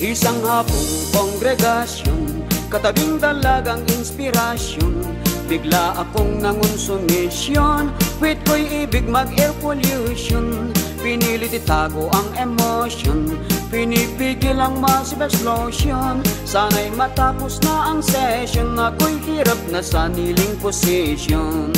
Isang hapong kongregasyon, katabing dalagang inspirasyon, bigla akong nangonsumisyon. Wait ko'y ibig mag-air pollution, pinilit itago ang emotion, pinipigil ang massive explosion. Sana'y matapos na ang session, ako'y hirap na sa kneeling position.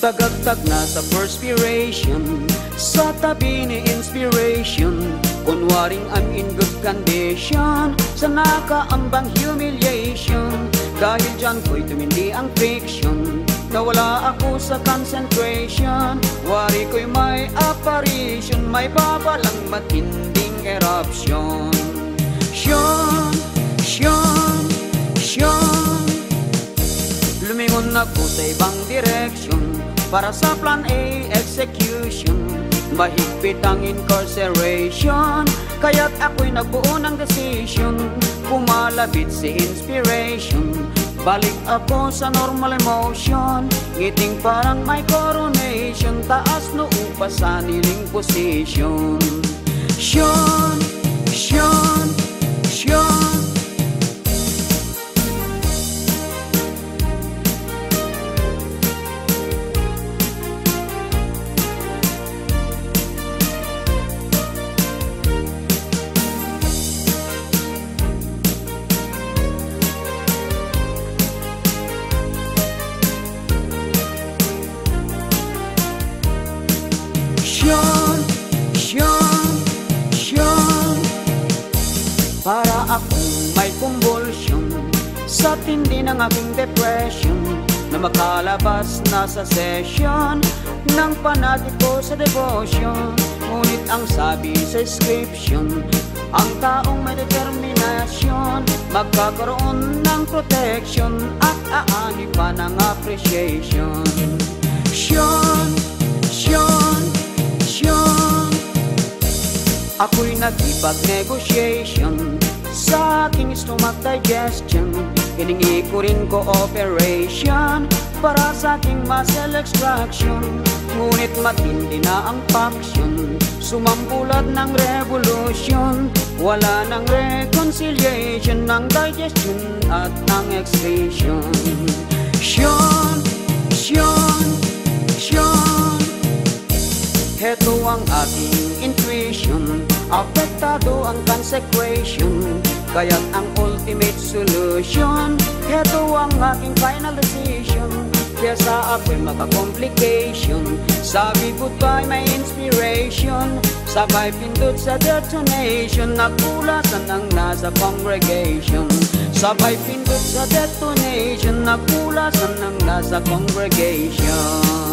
Tagagtag na sa perspiration, sa tabi ni inspiration, kunwaring I'm in good condition, sa nakaambang humiliation. Dahil dyan ko'y tumindi ang fiction, nawala ako sa concentration. Wari ko'y may apparition, may babalang matinding eruption. Lumingon ako sa ibang direksyon, para sa plan A execution, mahigpit ang incarceration. Kaya't ako'y nagbuo ng decision, pumalapit si inspiration, balik ako sa normal emotion. Ngiting parang may coronation, taas noo pa sa kneeling position. Para akong may convulsion, sa tindi ng aking depression, na makalabas na sa session ng panatid ko sa devotion. Ngunit ang sabi sa inscription, ang taong may determinasyon, magkakaroon ng protection at aani pa ng appreciation. Ako'y nagkipag-negotiation sa aking stomach digestion, hiningi ko rin cooperation para sa aking muscle extraction. Ngunit matindi na ang faction, sumambulad ng revolution, wala ng reconciliation ng digestion at ng excretion. Heto ang aking intuition, apektado ang consecration, kaya't ang ultimate solution, heto ang aking final decision. Kesa ako'y maka-complication, sabi goodbye my inspiration, sabay pindot sa detonation, nagpulasan ang nasa congregation. Sabay pindot sa detonation, nagpulasan ang nasa congregation.